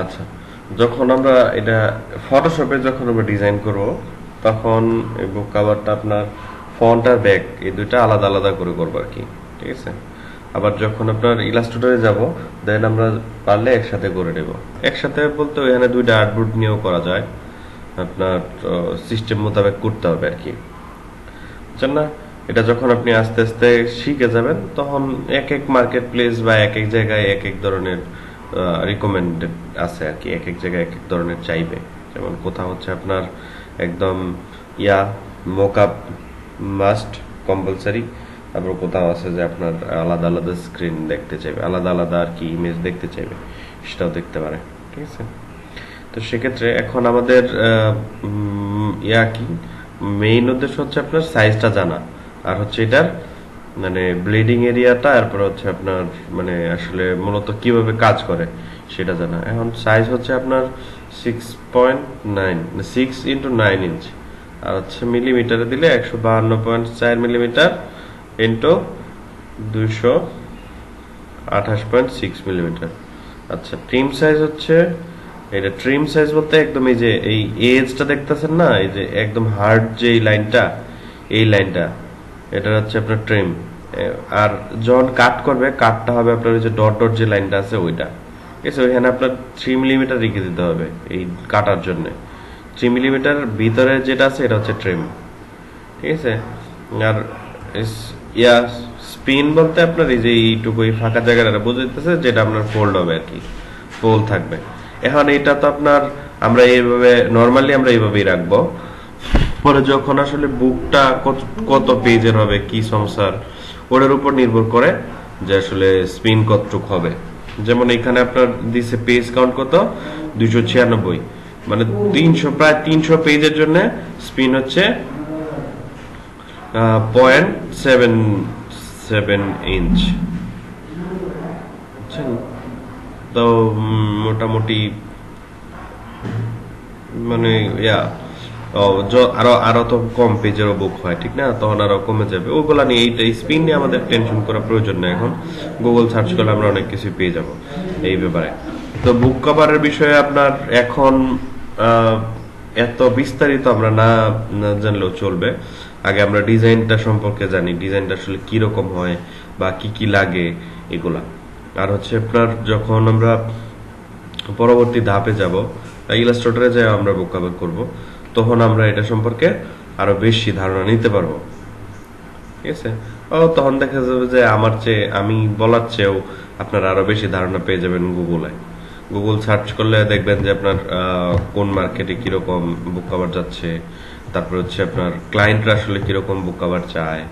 আচ্ছা, যখন আমরা এটা ফটোশপে যখন আমরা ডিজাইন করব, তখন এই বুক কভারটা আপনার ফন্ট আর ব্যাক এই দুইটা আলাদা আলাদা করে করবো আর কি, ঠিক আছে। আবার যখন আপনার ইলাস্ট্রেটরে যাব, দেন আমরা পারলে একসাথে করে নেব। একসাথে বলতে ওইখানে দুইটা আর্টবোর্ড নিয়েও করা যায়, আপনার সিস্টেম মোতাবেক করতে হবে আর কি, বুঝছেন না। এটা যখন আপনি আস্তে আস্তে শিখে যাবেন, তখন এক এক মার্কেট প্লেস বা এক এক জায়গায় এক এক ধরনের রিকমেন্ডেড আছে আর কি, এক এক জায়গায় এক এক ধরনের চাইবে। যেমন কোথাও হচ্ছে আপনার একদম মোকআপ মাস্ট কম্পালসারি, তারপর কোথাও আছে যে আপনার আলাদা আলাদা স্ক্রিন দেখতে চাইবে, আলাদা আলাদা আর কি ইমেজ দেখতে চাইবে, সেটাও দেখতে পারে, ঠিক আছে। তো সেক্ষেত্রে এখন আমাদের কি মেইন উদ্দেশ্য হচ্ছে আপনার সাইজটা জানা, আর হচ্ছে এটার মানে ব্লিডিং এরিয়াটা, তারপর হচ্ছে আপনার মানে আসলে মূলত কিভাবে কাজ করে সেটা জানা। এখন সাইজ হচ্ছে আপনার 6.9 ইঞ্চ, আর হচ্ছে মিলিমিটারে দিলে 152.4 মিলিমিটার ইন্টু 228.6 মিলিমিটার। আচ্ছা, ট্রিম সাইজ হচ্ছে এটা, ট্রিম সাইজ বলতে একদম এই যে এই এজটা দেখতেছেন না, এই যে একদম হার্ড যে লাইনটা, এই লাইনটা এটা হচ্ছে আপনার ট্রিম। আর যখন কাট করবে, কাটটা হবে আপনার ওই যে ডট ডট যে লাইনটা আছে ওইটা, ঠিক আছে। ওইখানে আপনার 3 মিলিমিটার রেখে দিতে হবে এই কাটার জন্য। 3 মিলিমিটার ভিতরে যেটা আছে এটা হচ্ছে ট্রিম, ঠিক আছে। আর স্পিন বলতে আপনার এই যে এইটুকু এই ফাঁকা জায়গাটা বোঝাইতেছে, যেটা আপনার ফোল্ড হবে আর কি, ফোল্ড থাকবে। এখন এটা তো আপনার আমরা এইভাবে নরমালি আমরা এইভাবেই রাখবো, পরে যখন আসলে বুকটা কত পেজের হবে, কি সংসার, ওটার উপর নির্ভর করে যে আসলে স্পিন কতটুক হবে। যেমন এখানে আপনার দিছে পেজ কাউন্ট কত, 296, মানে 300, প্রায় 300 পেজের জন্য স্পিন হচ্ছে 0.77 ইঞ্চ, তো মোটামুটি মানে আরো তো কম পেজেরও বুক হয়, ঠিক না, তখন আরো কমে যাবে। ওগুলা নিয়ে এইটা স্পিন নিয়ে আমাদের টেনশন করার প্রয়োজন নেই। এখন গুগল সার্চ করলে আমরা অনেক কিছু পেয়ে যাব এই ব্যাপারে। তো বুক কভারের বিষয়ে আপনার এখন এত বিস্তারিত আমরা না জানলেও চলবে। আগে আমরা ডিজাইনটা সম্পর্কে জানি, ডিজাইনটা আসলে কিরকম হয় বা কি কি লাগে এগুলা। আর হচ্ছে আপনার যখন আমরা পরবর্তী ধাপে যাব, ইলাস্ট্রেটরে যাই আমরা বুক কভার করবো, তখন আমরা এটা সম্পর্কে আরো বেশি ধারণা নিতে পারবো, ঠিক আছে। তখন দেখা যাবে যে আমি বলার চেয়েও আপনারা আরো বেশি ধারণা পেয়ে যাবেন গুগল সার্চ করলে দেখবেন যে আপনার কোন মার্কেটে কিরকম বুক কভার যাচ্ছে, তারপর হচ্ছে আপনার ক্লায়েন্টরা আসলে কিরকম বুক কভার চায়,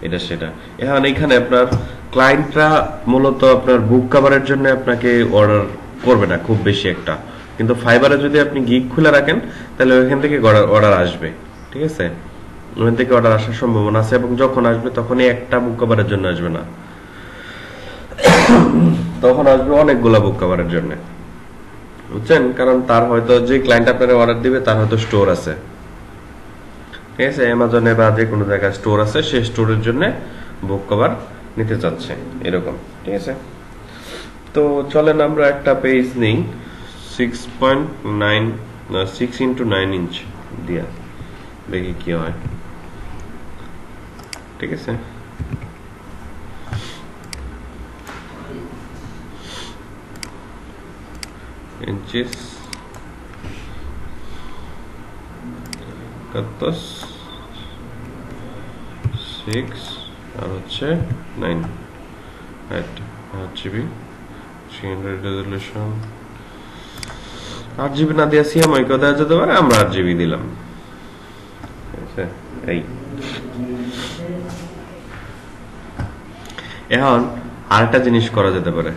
এটা সেটা। এখন এখানে আপনার ক্লায়েন্টরা মূলত আপনার বুক কভারের জন্য আপনাকে অর্ডার করবে না খুব বেশি একটা, কিন্তু ফাইবারে যদি আপনি গিগ খুলে রাখেন, তাহলে ওইখান থেকে অর্ডার আসবে, ঠিক আছে। ওখান থেকে অর্ডার আসার সম্ভাবনা আছে, এবং যখন আসবে তখনই একটা বুক কভারের জন্য আসবে না, তখন আসবে অনেকগুলা বুক কভারের জন্য, বুঝছেন। কারণ তার হয়তো যে ক্লায়েন্ট আপনারা অর্ডার দিবে তার হয়তো স্টোর আছে, ঠিক আছে, অ্যামাজনে বা যে কোনো জায়গায় স্টোর আছে, সেই স্টোরের জন্য বুক কভার নিতে চাচ্ছে এরকম, ঠিক আছে। তো চলেন আমরা একটা পেজ নেই 6.9 ইঞ্চ দিয়া, দেখি কি হয়, ঠিক আছে। ইঞ্চিস কত, 6 আর হচ্ছে 9, 8GB 300 রেজলিউশন। 8GB না দিয়ে সিএমআই কে দেওয়া যেতে পারে, আমরা 8GB দিলাম, এই। এখন আরেকটা জিনিস করা যেতে পারে,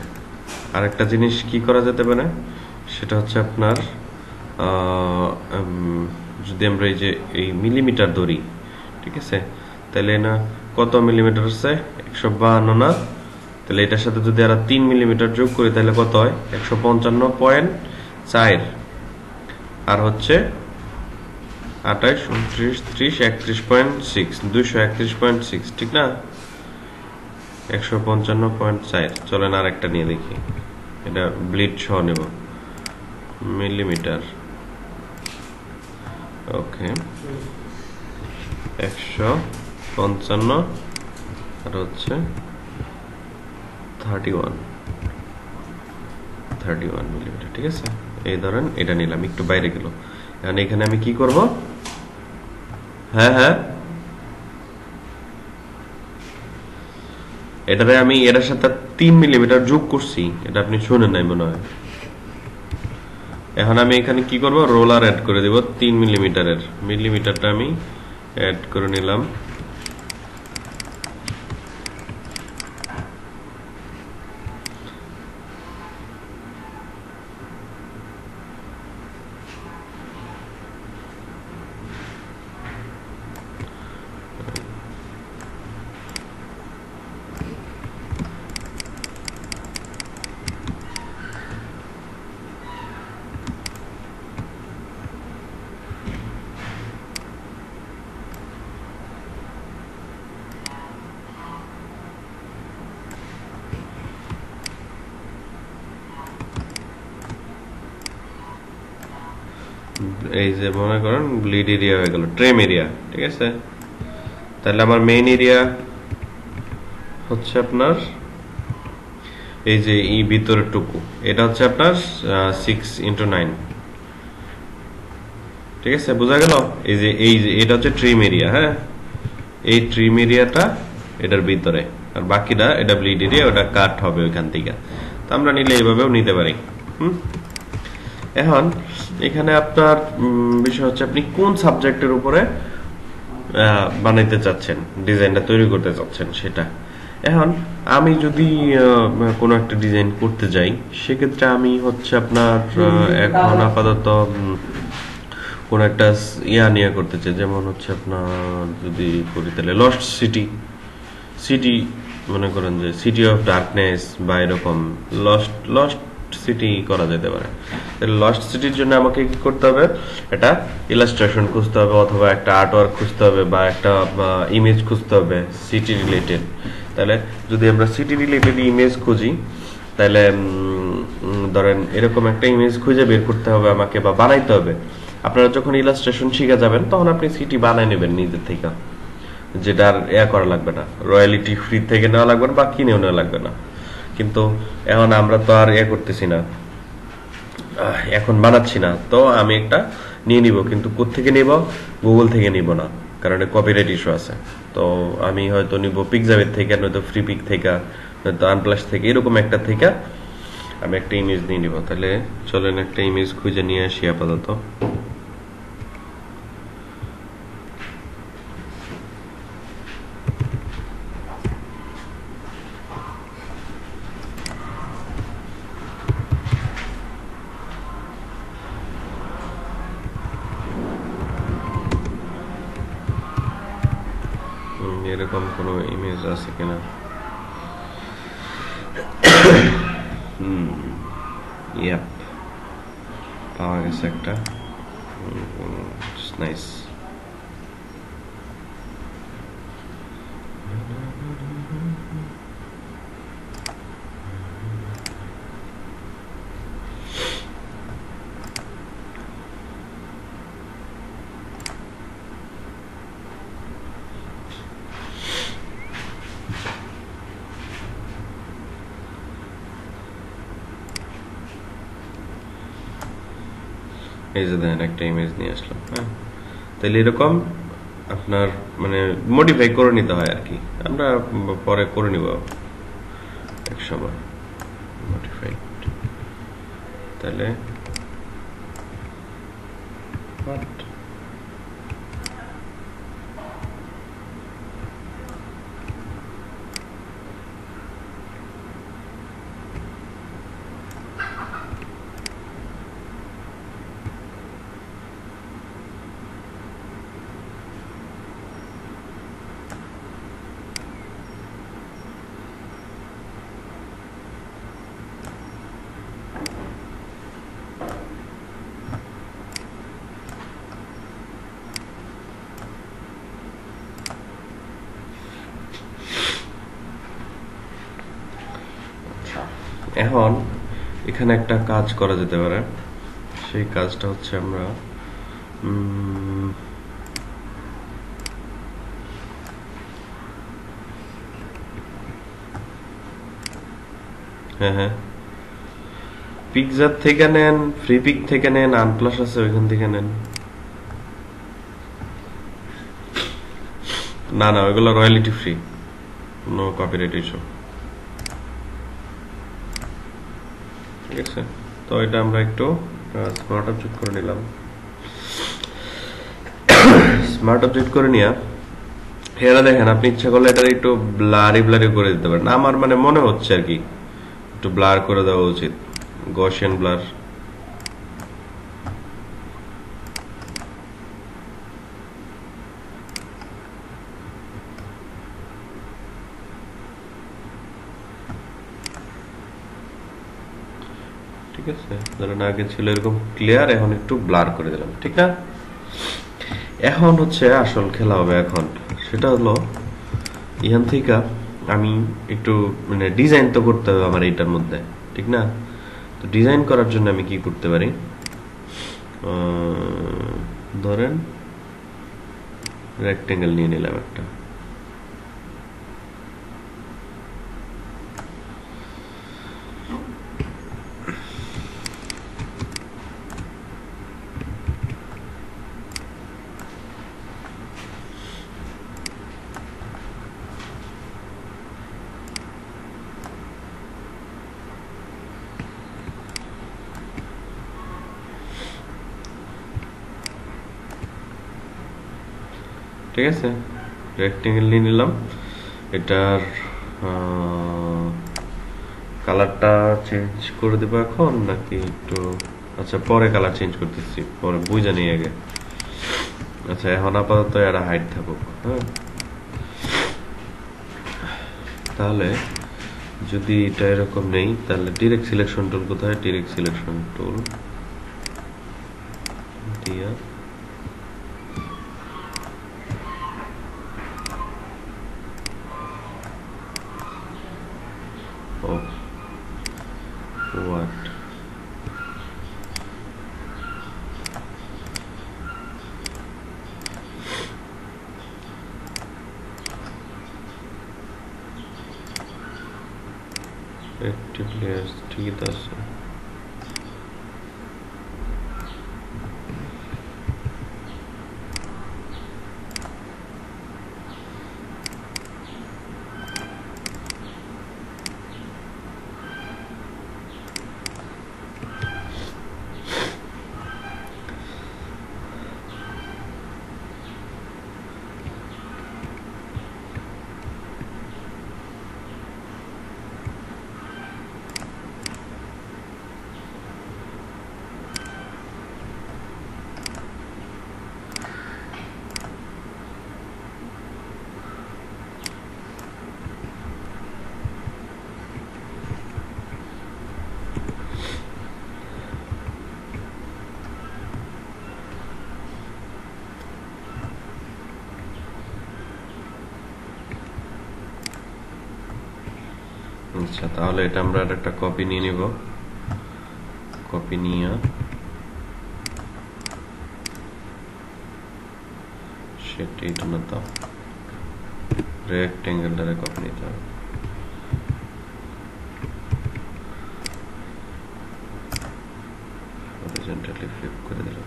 আরেকটা জিনিস কি করা যেতে পারে, সেটা হচ্ছে আপনার যদি আমরা এই যে এই মিলিমিটার ধরি, ঠিক আছে, তাহলে না কত মিলিমিটার আছে, 152 না, তাহলে এটার সাথে যদি আর 3 মিলিমিটার যোগ করি তাহলে কত হয়, 155.4, আর হচ্ছে 28, 29, 30, 31.6, 231.6, ঠিক না, 155.4। চলেন আর একটা নিয়ে দেখি, এটা ব্লিড সহ নেব, মিলিমিটার। ওকে, 155 আর হচ্ছে 31 মিলিমিটার। ঠিক আছে, এই ধরেন এটা নিলাম, একটু বাইরে গেল। এখন এখানে আমি কি করব? হ্যাঁ, এটারে আমি এটার সাথে 3 মিলিমিটার যোগ করছি, এটা আপনি শুনেন নাই মনে হয়। এখন আমি এখানে কি করব? রোলার অ্যাড করে দেব 3 মিলিমিটারের। মিলিমিটারটা আমি অ্যাড করে নিলাম। এই যে মনে করেন ব্লিড এরিয়া হয়ে গেল, ট্রেম এরিয়া। ঠিক আছে, তাহলে আমার মেইন এরিয়া হচ্ছে আপনার এই যে এই ভিতরের টুকু, এটা হচ্ছে আপনার 6x9। ঠিক আছে, বোঝা গেল? এই যে এটা হচ্ছে ট্রিম এরিয়া। হ্যাঁ, এই ট্রিম এরিয়াটা এটার ভিতরে, আর বাকিটা এটা ব্লিড এরিয়া, ওটা কাট হবে ওইখান থেকে। তো আমরা নিলে এইভাবেও নিতে পারি। এখন এখানে আপনার বিষয় হচ্ছে আপনি কোন সাবজেক্টের উপরে বানাইতে চাচ্ছেন, ডিজাইনটা তৈরি করতে চাচ্ছেন সেটা। এখন আমি যদি কোনো একটা ডিজাইন করতে যাই, সেক্ষেত্রে আমি হচ্ছে আপনার এখন আপাতত কোন একটা নিয়ে করতে চাই। যেমন হচ্ছে আপনার যদি করি তাহলে লস্ট সিটি মনে করেন যে সিটি অফ ডার্কনেস বা এরকম লস্ট সিটি করা যেতে পারে। লস্ট সিটির জন্য আমাকে কি করতে হবে? এটা ইলাস্ট্রেশন খুঁজতে হবে, অথবা একটা আর্টওয়ার্ক খুঁজতে হবে, বা একটা ইমেজ খুঁজতে হবে সিটি রিলেটেড। তাহলে যদি আমরা সিটি রিলেটেড ইমেজ খুঁজি, তাহলে ধরেন এরকম একটা ইমেজ খুঁজে বের করতে হবে আমাকে, বা বানাইতে হবে। আপনারা যখন ইলাস্ট্রেশন শিখে যাবেন তখন আপনি সিটি বানাই নেবেন নিজের থেকে, যেটা আর করা লাগবে না, রয়্যালিটি ফ্রি থেকে নেওয়া লাগবে না, বা কিনেও নেওয়া লাগবে না। কিন্তু এখন আমরা তো আর করতেছি না, এখন বানাচ্ছি না, তো আমি একটা নিয়ে নিব। কিন্তু কোত্থেকে নিব? গুগল থেকে নিব না, কারণ কপিরাইট ইস্যু আছে। তো আমি হয়তো নিব পিকজাবের থেকে, নয়তো ফ্রি পিক থেকে, নয়তো আনপ্লাস থেকে, এরকম একটা থেকে আমি একটা ইমেজ নিয়ে নিব। তাহলে চলেন একটা ইমেজ খুঁজে নিয়ে আসি আপাতত। এরকম কোনো ইমেজ আছে কিনা? ইয়াপ, পাওয়া গেছে একটা। নাইস। এই যে দেখেন একটা ইমেজ নিয়ে আসলাম। হ্যাঁ, তাহলে এরকম আপনার মানে মডিফাই করে নিতে হয় আর কি, আমরা পরে করে নিব এক সময় মডিফাই। তাহলে এখন এখানে একটা কাজ করা যেতে পারে। সেই কাজটা হচ্ছে আমরা হ্যাঁ হ্যাঁ, পিকজার থেকে নেন, ফ্রি পিক থেকে নেন, আনপ্লাস আছে ওইখান থেকে নেন। না না, ওইগুলো royalty free, no copyright issue. ঠিক আছে, তো এটা আমরা একটু স্মার্ট অবজেক্ট করে নিলাম। স্মার্ট অবজেক্ট করে নিয়ে এটা দেখেন, আপনি ইচ্ছা করলে এটা একটু ব্লারি ব্লারি করে দিতে পারেন। আমার মানে মনে হচ্ছে আর কি একটু ব্লার করে দেওয়া উচিত, গসিয়ান ব্লার। ঠিক আছে, ধরেন আগে ছিল এরকম ক্লিয়ার, এখন একটু ব্লার করে দিলাম, ঠিক না? এখন হচ্ছে আসল খেলা হবে এখন, সেটা হলো এখান থেকে আমি একটু মানে ডিজাইন তো করতে হবে আমার এইটার মধ্যে, ঠিক না? তো ডিজাইন করার জন্য আমি কি করতে পারি, ধরেন রেক্টেঙ্গেল নিয়ে নিলাম একটা। ঠিক আছে, রেক্টেঙ্গেল নিয়ে নিলাম। এটার কালারটা চেঞ্জ করে দেবো এখন নাকি একটু, আচ্ছা পরে কালার চেঞ্জ করতেছি, পরে বুঝে নিই আগে। আচ্ছা এখন আপাতত এটা হাইট থাকুক। হ্যাঁ, তাহলে যদি এটা এরকম নেই, তাহলে ডিরেক্ট সিলেকশন টুল কোথায়, ডিরেক্ট সিলেকশন টুল দিয়া what active layers ঠিক আছে। আচ্ছা তাহলে এটা আমরা একটা কপি নিয়ে নিব, কপি নিয়ে সেটা এটা না, তো রেক্টেঙ্গেলটারে কপি নিতে হবে। হরিজন্টালি ফ্লিপ করে দিলাম।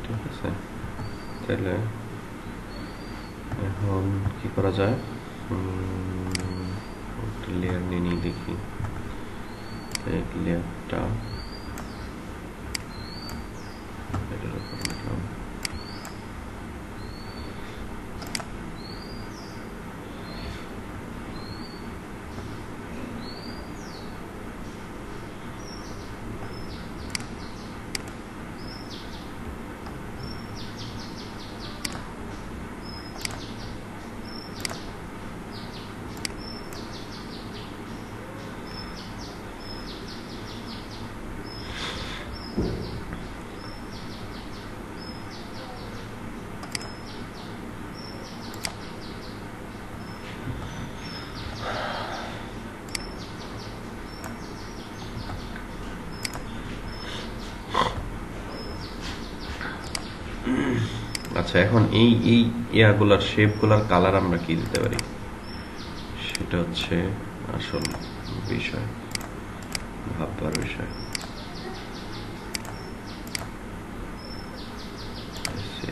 ঠিক আছে, তাহলে এখন কি করা যায়, লেয়ার নিয়ে নিয়ে দেখি, লেয়ারটা এটার উপর নিলাম। আচ্ছা, এখন এই এই ইয়াগুলার শেপগুলার কালার আমরা কি দিতে পারি, সেটা হচ্ছে আসল বিষয়, ভাববার বিষয়।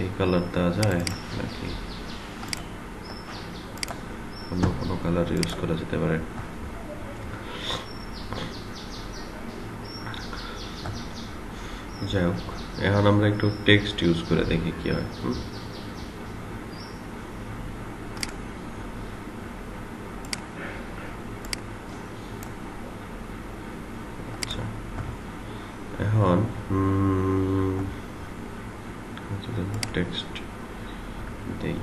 এই কালার দেওয়া যায় নাকি অন্য কোনো কালার ইউজ করা যেতে পারে? যাই হোক, এখন আমরা একটু টেক্সট ইউজ করে দেখি কি হয়। আচ্ছা, এখন টেক্সট দেই।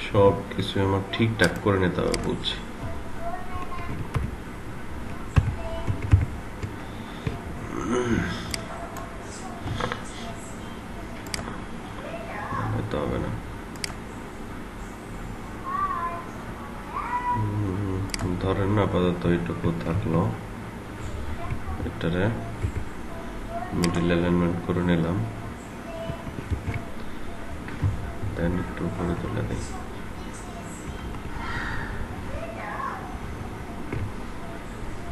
সব কিছু আমার ঠিকঠাক করে নিতে হবে, বুঝছি। হবে না, ধরেন না আপাতত এইটুকু থাকলো, এটারে মিডিল অ্যালাইনমেন্ট করে নিলাম, দেন একটু করে তুলে দিই।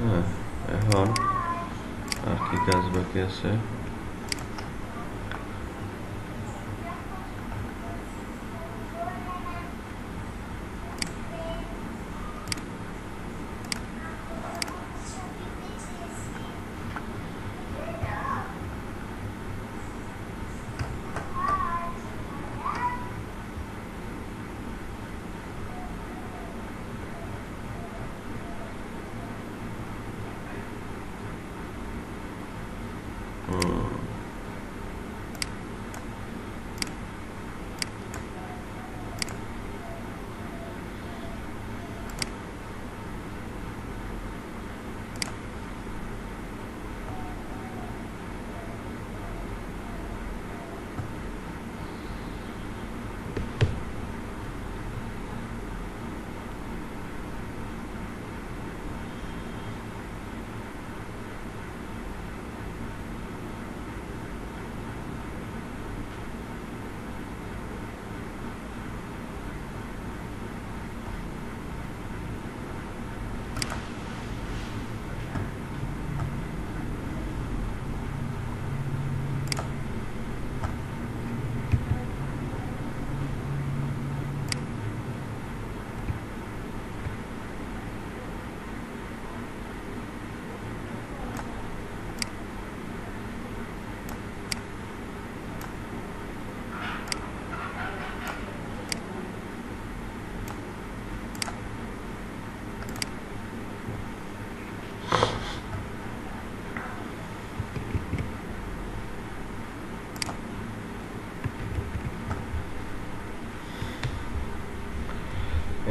হ্যাঁ, এখন আর কি কাজ বাকি আছে?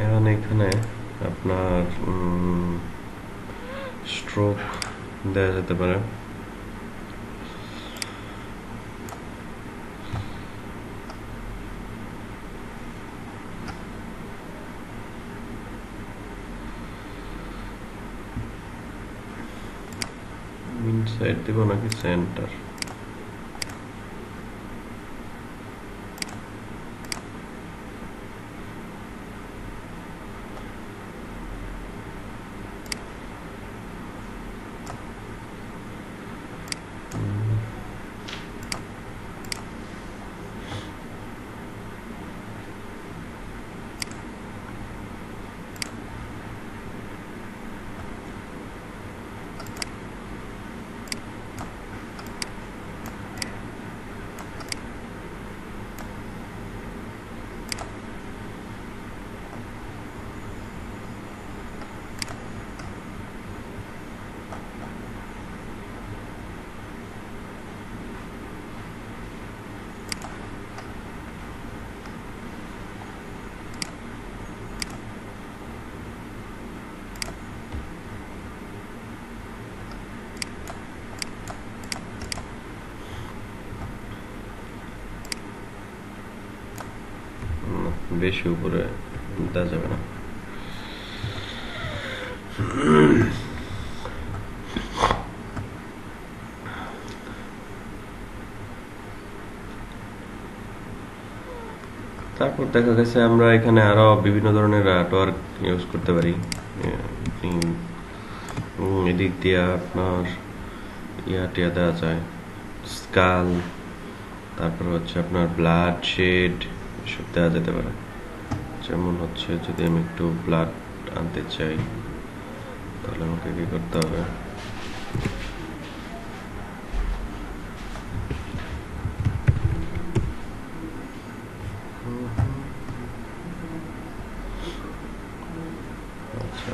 এখন এখানে আপনার স্ট্রোক দেওয়া যেতে পারে। ইনসাইড দিব নাকি সেন্টার? বেশি উপরে দেওয়া যাবে না। তারপর দেখা গেছে আমরা এখানে আরো বিভিন্ন ধরনের আর্টওয়ার্ক ইউজ করতে পারি। এদিক দিয়ে আপনার টিয়া দেওয়া যায়, স্কাল, তারপর হচ্ছে আপনার ব্লাড শেড, এসব দেওয়া যেতে পারে। যেমন হচ্ছে যদি আমি একটু ব্লাড আনতে চাই তাহলে আমাকে কি করতে হবে, আচ্ছা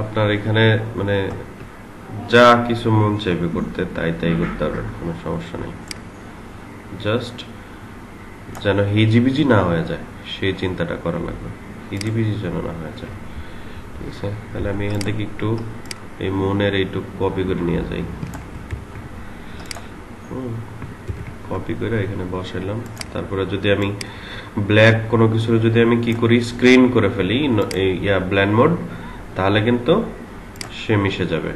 আপনার এখানে মানে যা কিছু মন চাইবে করতে তাই তাই করতে পারবেন, কোনো সমস্যা নেই। জাস্ট যেন হিজিবিজি না হয়ে যায় সেই চিন্তাটা করা লাগবে, হিজিবিজি যেন না হয়ে যায়। ঠিক আছে, তাহলে আমি এখান থেকে একটু এই মনের এইটুকু কপি করে নিয়ে যাই। কপি করে এখানে বসাইলাম। তারপরে যদি আমি ব্ল্যাক কোনো কিছু যদি আমি কি করি, স্ক্রিন করে ফেলি ব্ল্যান্ড মোড, তাহলে কিন্তু সে মিশে যাবে।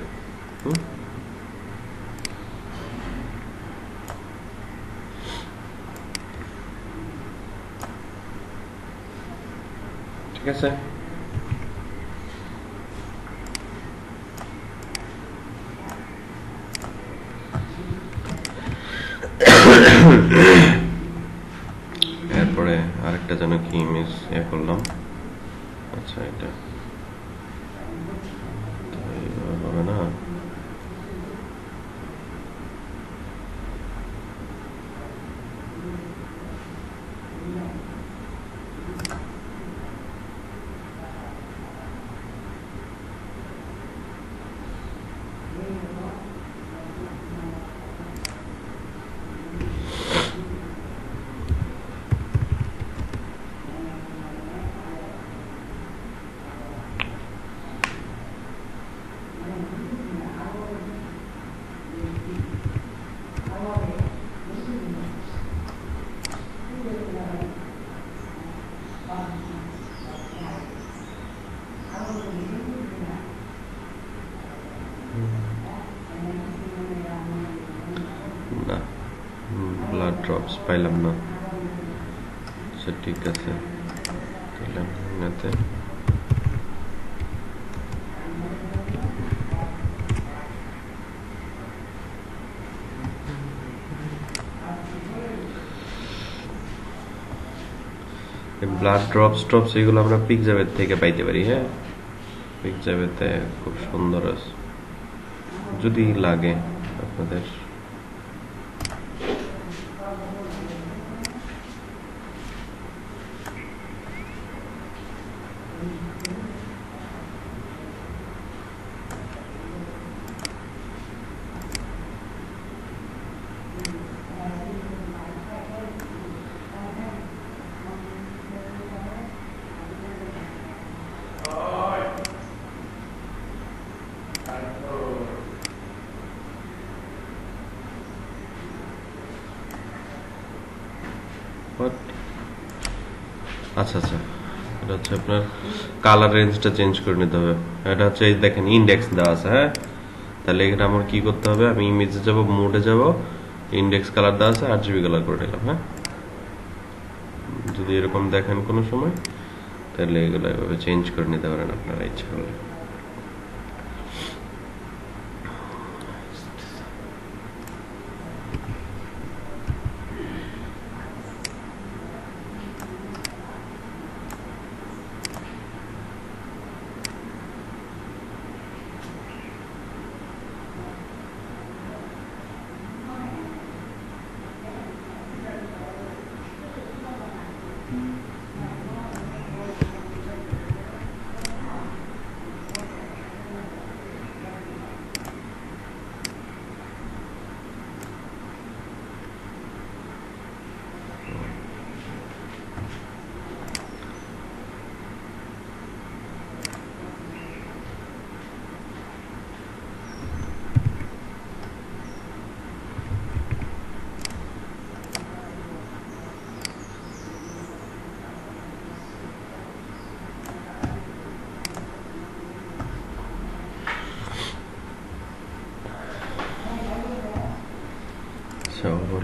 ঠিক আছে, এরপরে আরেকটা যেন কি ইমেজ করলাম। আচ্ছা এটা হবে না, না ব্লাড ড্রপস পাইলাম না। আচ্ছা ঠিক আছে, তাহলে এতে ব্লাড ড্রপস এগুলো আমরা পিকজাবের থেকে পাইতে পারি। হ্যাঁ, পিকজাবেতে খুব সুন্দর আছে, যদি লাগে আপনাদের। আচ্ছা আচ্ছা, এটা হচ্ছে আপনার কালার রেঞ্জটা চেঞ্জ করে নিতে হবে। এটা হচ্ছে এই দেখেন ইন্ডেক্স দেওয়া আছে। হ্যাঁ, তাহলে এখানে আমার কি করতে হবে, আমি ইমেজে যাব, মোডে যাব, ইন্ডেক্স কালার দেওয়া আছে, আরজিবি কালার করে নিলাম। হ্যাঁ, যদি এরকম দেখেন কোনো সময় তাহলে এগুলো এভাবে চেঞ্জ করে নিতে পারেন আপনারা ইচ্ছা করলে।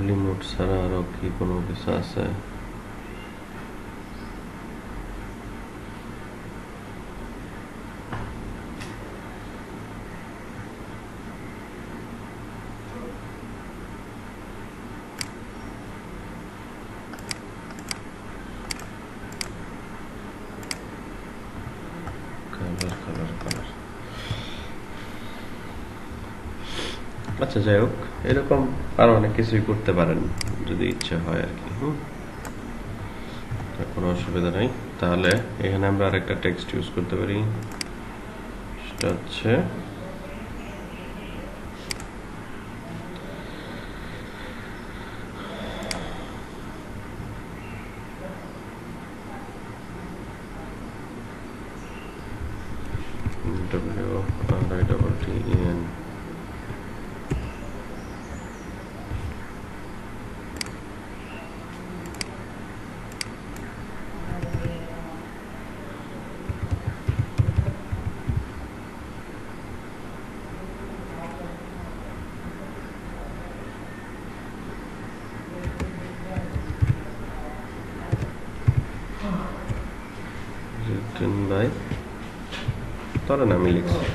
লিমিট ছাড়া আরো কি কোনো কিছু আছে? আচ্ছা, যাই হোক, এরকম আরো অনেক কিছুই করতে পারেন যদি ইচ্ছে হয় আর কি। কোনো অসুবিধা নাই। তাহলে এখানে আমরা আরেকটা টেক্সট ইউজ করতে পারি, সেটা হচ্ছে WRITTEN। written by ধরেন আমি লিখছি।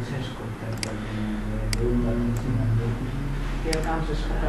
শেষ করতে কাম শেষ করতে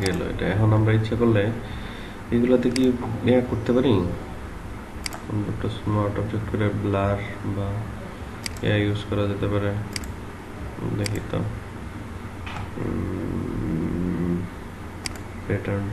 গেল এটা। এখন আমরা ইচ্ছে করলে এগুলোতে কি করতে পারি, একটা স্মার্ট অবজেক্ট করে ব্লার বা ইউজ করা যেতে পারে। দেখি তো, প্যাটার্ন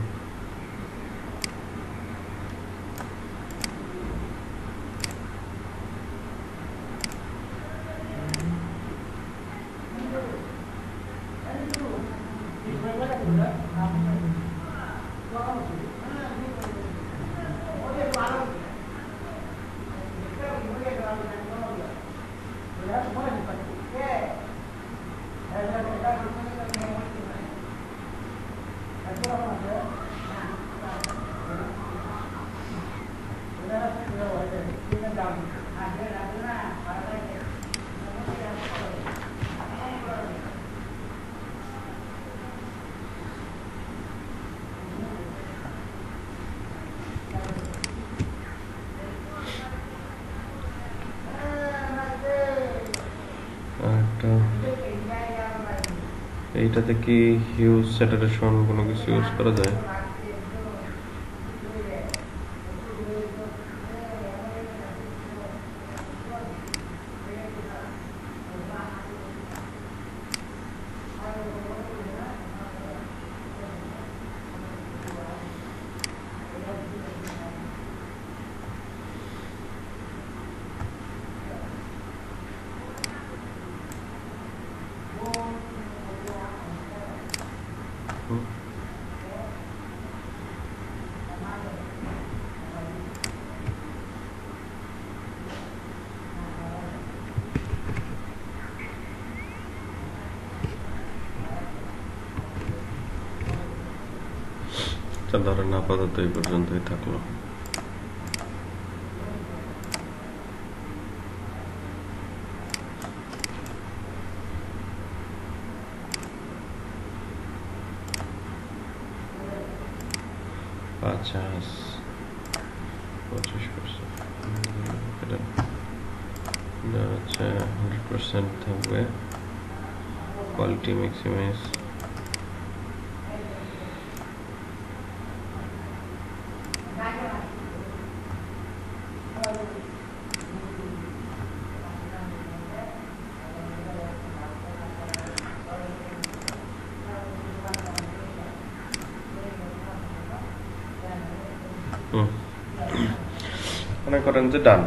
Yeah. এটা এইটাতে কি হিউজ স্যাচুরেশন কোনো কিছু ইউজ করা যায়? ধরেন আপাতত এই পর্যন্তই থাকলো। আচ্ছা 25% এটা হচ্ছে 100% থাকবে। কোয়ালিটি ম্যাক্সিমাইজ মনে করেন যে ডান।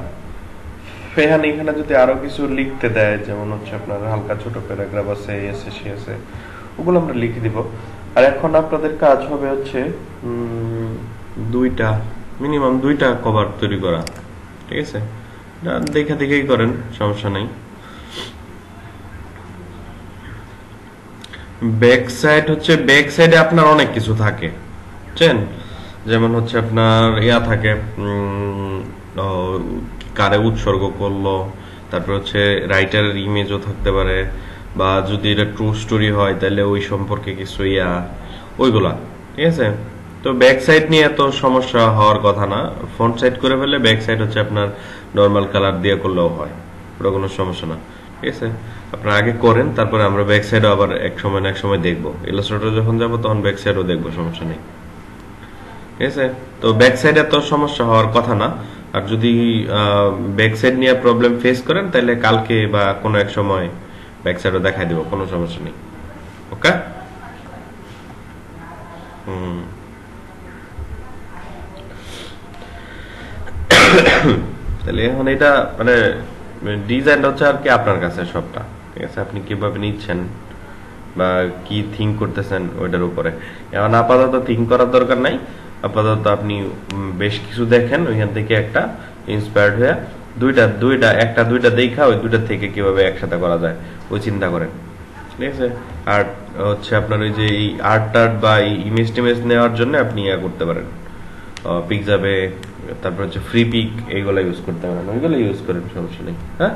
এখানে যদি আরো কিছু লিখতে দেয়, যেমন হচ্ছে আপনার হালকা ছোট প্যারাগ্রাফ আছে, এসে সে আছে, ওগুলো আমরা লিখে দিব। আর এখন আপনাদের কাজ হবে হচ্ছে মিনিমাম দুইটা কভার তৈরি করা, ঠিক আছে? দেখে দেখেই করেন, সমস্যা নেই। ব্যাক সাইডে আপনার অনেক কিছু থাকে, বুঝছেন? যেমন হচ্ছে আপনার থাকে কারে উৎসর্গ করলো, তারপর হচ্ছে রাইটারের ইমেজও থাকতে পারে, বা যদি এটা ট্রু স্টোরি হয় তাহলে ওই সম্পর্কে কিছু ওইগুলা, ঠিক আছে? তো ব্যাক সাইড নিয়ে এত সমস্যা হওয়ার কথা না। ফ্রন্ট সাইড করে ফেললে ব্যাক সাইড হচ্ছে আপনার নর্মাল কালার দিয়ে করলেও হয়, ওটা কোনো সমস্যা না, ঠিক আছে? আপনারা আগে করেন, তারপরে আমরা ব্যাক সাইডও আবার এক সময় দেখবো। ইলাস্ট্রেটর যখন যাবো তখন ব্যাক সাইডও দেখবো, সমস্যা নেই, ঠিক আছে? তো ব্যাক সাইডে তো সমস্যা হওয়ার কথা না। আর যদি ব্যাক সাইড নিয়ে প্রবলেম ফেস করেন তাহলে কালকে বা কোনো এক সময় ব্যাক সাইডও দেখাই দেবো, কোনো সমস্যা নেই। ওকে? তাহলে এখন এটা মানে ডিজাইনটা হচ্ছে আর কি আপনার কাছে সবটা, ঠিক আছে? আপনি কিভাবে নিচ্ছেন বা কি থিঙ্ক করতেছেন ওইটার উপরে। এখন আপাতত থিঙ্ক করার দরকার নাই, আপাতত আপনি বেশ কিছু দেখেন, ওইখান থেকে একটা ইন্সপায়ার্ড হয়ে দুইটা দেখা ওই দুইটা থেকে কিভাবে একসাথে করা যায় ওই চিন্তা করেন, ঠিক আছে? আর হচ্ছে আপনার ওই যে এই আর্ট বা ইমেজ টিমেজ নেওয়ার জন্য আপনি করতে পারেন পিকজাবে, তারপর হচ্ছে ফ্রি পিক, এইগুলো ইউজ করতে পারেন, ওইগুলো ইউজ করেন, সমস্যা নেই। হ্যাঁ।